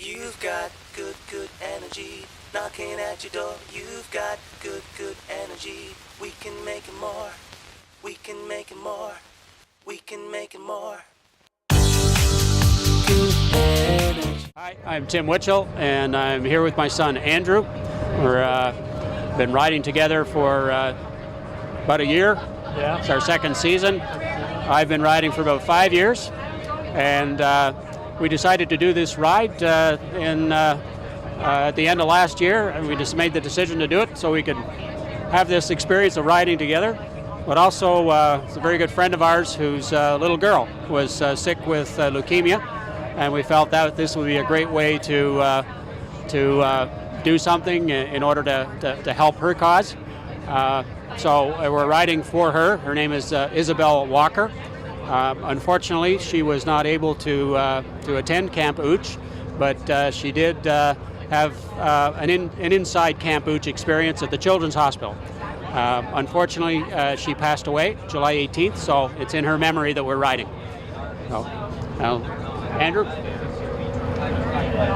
You've got good, good energy knocking at your door. You've got good, good energy. We can make it more. We can make it more. We can make it more. Good energy. Hi, I'm Tim Witchell, and I'm here with my son Andrew. We're been riding together for about a year. Yeah. It's our second season. I've been riding for about 5 years, and we decided to do this ride at the end of last year, and we just made the decision to do it so we could have this experience of riding together. But also, it's a very good friend of ours whose little girl was sick with leukemia, and we felt that this would be a great way to do something in order to help her cause. So we're riding for her. Her name is Isabel Walker. Unfortunately, she was not able to attend Camp Ooch, but she did have an inside Camp Ooch experience at the Children's Hospital. Unfortunately, she passed away July 18th, so it's in her memory that we're riding. So, Andrew?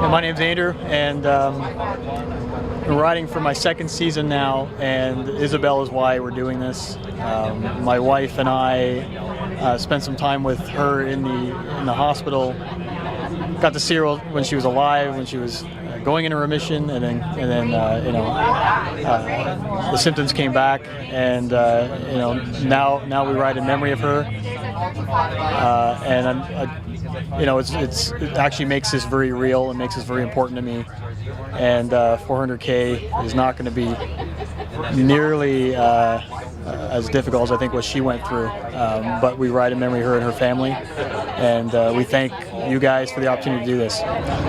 My name's Andrew, and I'm riding for my second season now, and Isabel is why we're doing this. My wife and I spent some time with her in the hospital. Got to see her when she was alive, when she was going into remission, and then the symptoms came back, and now we ride in memory of her, it actually makes this very real. It makes this very important to me, and 400K is not going to be nearly as difficult as I think what she went through, but we ride in memory of her and her family, and we thank you guys for the opportunity to do this.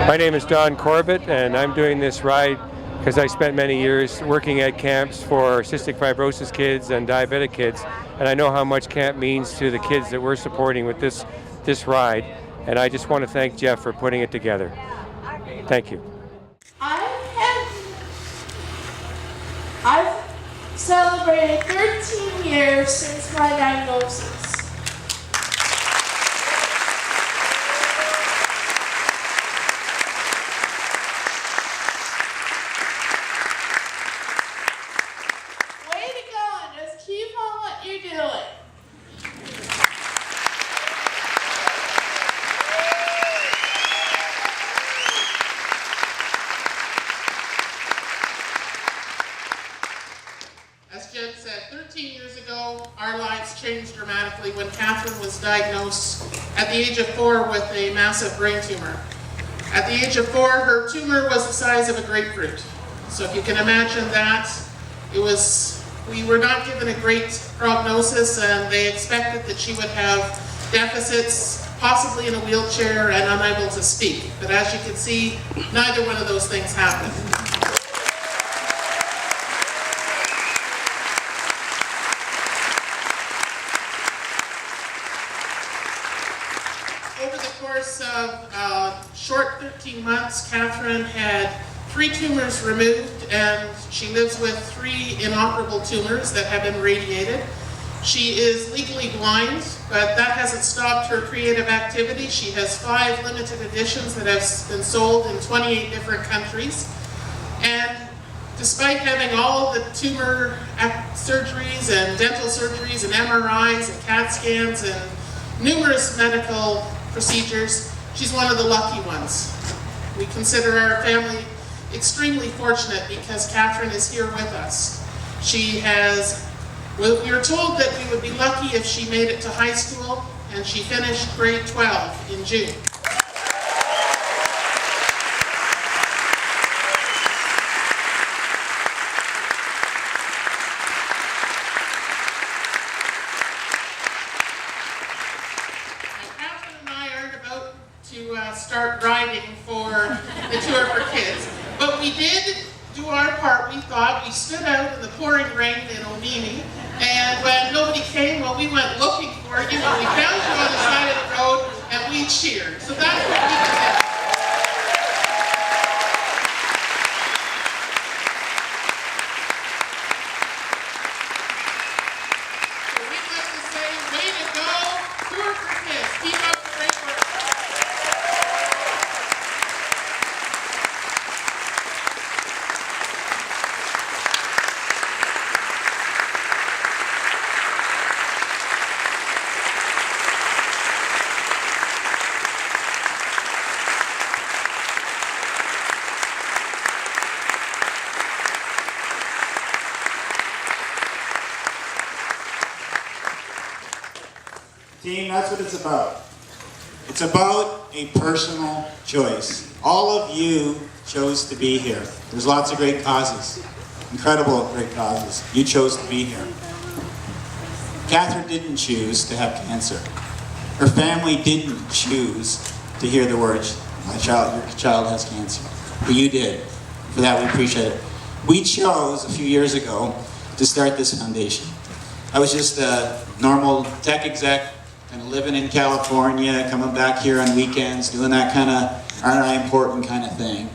My name is Don Corbett, and I'm doing this ride because I spent many years working at camps for cystic fibrosis kids and diabetic kids, and I know how much camp means to the kids that we're supporting with this ride, and I just want to thank Jeff for putting it together. Thank you. I've celebrated 13 years since my diagnosis. Way to go, and just keep on what you're doing. As Jen said, 13 years ago, our lives changed dramatically when Catherine was diagnosed at the age of 4 with a massive brain tumor. At the age of 4, her tumor was the size of a grapefruit. So if you can imagine that, we were not given a great prognosis, and they expected that she would have deficits, possibly in a wheelchair, and unable to speak. But as you can see, neither one of those things happened. Over the course of short 13 months, Catherine had 3 tumors removed, and she lives with 3 inoperable tumors that have been radiated. She is legally blind, but that hasn't stopped her creative activity. She has 5 limited editions that have been sold in 28 different countries. And despite having all the tumor surgeries and dental surgeries and MRIs and CAT scans and numerous medical procedures, she's one of the lucky ones. We consider our family extremely fortunate because Catherine is here with us. We were told that we would be lucky if she made it to high school, and she finished grade 12 in June. Start riding for the Tour for Kids. But we did do our part. We thought we stood out in the pouring rain in Omini, and when nobody came, well, we went looking for you, and we found you on the side of the road, and we cheered. So that's what we did. So we'd like to say, way to go, Tour for Kids. Keep up the great work. Team, that's what it's about. It's about a personal choice. All of you chose to be here. There's lots of great causes, incredible great causes. You chose to be here. Catherine didn't choose to have cancer. Her family didn't choose to hear the words, your child has cancer. But you did. For that, we appreciate it. We chose a few years ago to start this foundation. I was just a normal tech exec, kind of living in California, coming back here on weekends, doing that kind of aren't I important kind of thing.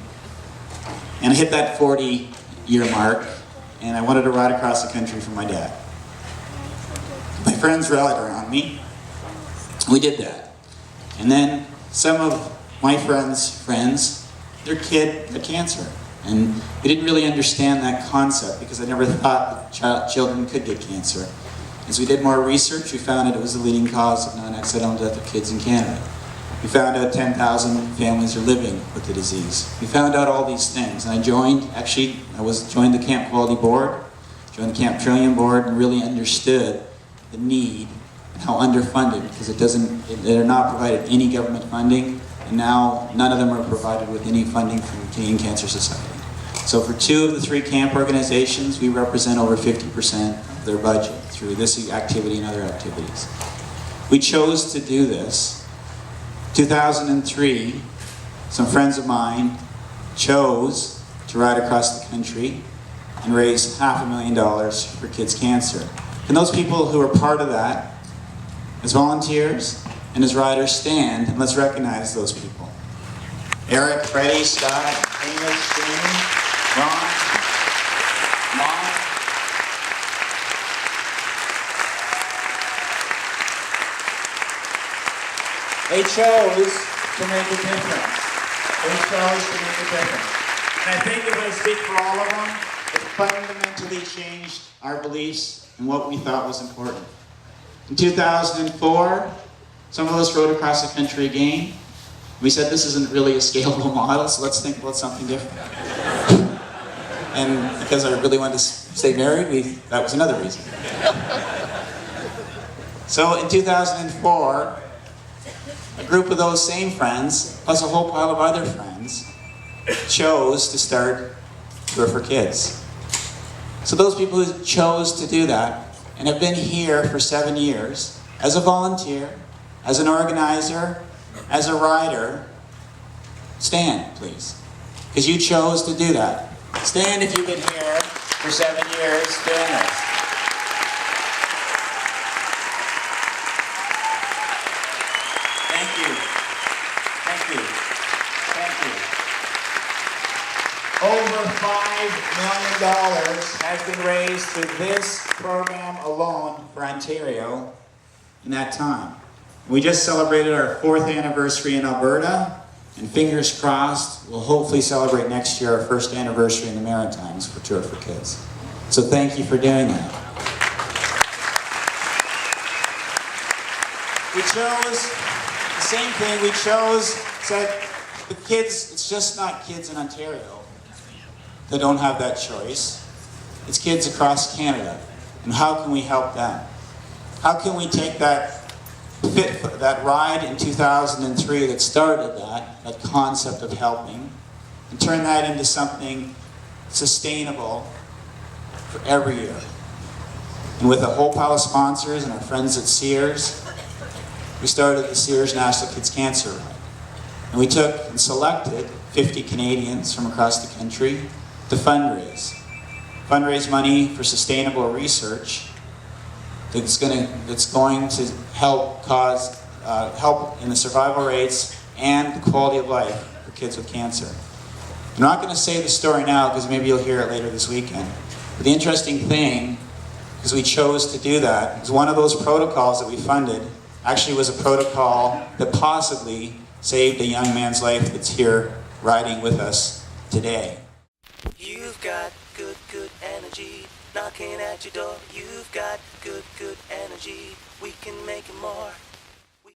And I hit that 40-year mark, and I wanted to ride across the country for my dad. My friends rallied around me. We did that. And then some of my friends, their kid had cancer. And we didn't really understand that concept because I never thought that children could get cancer. As we did more research, we found out it was the leading cause of non-accidental death of kids in Canada. We found out 10,000 families are living with the disease. We found out all these things. And I joined the Camp Quality Board, joined the Camp Trillium Board, and really understood the need and how underfunded, because they're not provided any government funding, and now none of them are provided with any funding from the Canadian Cancer Society. So for 2 of the 3 camp organizations, we represent over 50% of their budget through this activity and other activities. We chose to do this. 2003, some friends of mine chose to ride across the country and raise $500,000 for kids' cancer. And those people who are part of that, as volunteers and as riders, stand, and let's recognize those people. Eric, Freddie, Scott, Hamish, Jamie, Ron, Mom. They chose to make a difference. They chose to make a difference. And I think if I speak for all of them, it fundamentally changed our beliefs and what we thought was important. In 2004, some of us rode across the country again. We said this isn't really a scalable model, so let's think about something different. And because I really wanted to stay married, that was another reason. So in 2004, a group of those same friends, plus a whole pile of other friends, chose to start Tour for Kids. So those people who chose to do that and have been here for 7 years, as a volunteer, as an organizer, as a rider, stand, please. Because you chose to do that. Stand if you've been here for 7 years doing this. Thank you. Thank you. Thank you. Over $5 million has been raised through this program alone for Ontario in that time. We just celebrated our 4th anniversary in Alberta, and fingers crossed, we'll hopefully celebrate next year our 1st anniversary in the Maritimes for Tour for Kids. So thank you for doing that. We chose the same thing. We said the kids, it's just not kids in Ontario that don't have that choice. It's kids across Canada. And how can we help them? How can we take that ride in 2003 that started that concept of helping, and turn that into something sustainable for every year? And with a whole pile of sponsors and our friends at Sears, we started the Sears National Kids Cancer Ride. And we took and selected 50 Canadians from across the country to fundraise money for sustainable research that's going to help help in the survival rates and the quality of life for kids with cancer. I'm not going to say the story now because maybe you'll hear it later this weekend. But the interesting thing is we chose to do that because one of those protocols that we funded actually was a protocol that possibly saved a young man's life that's here riding with us today. You've got good, good energy knocking at your door. You've got good, good energy. We can make it more.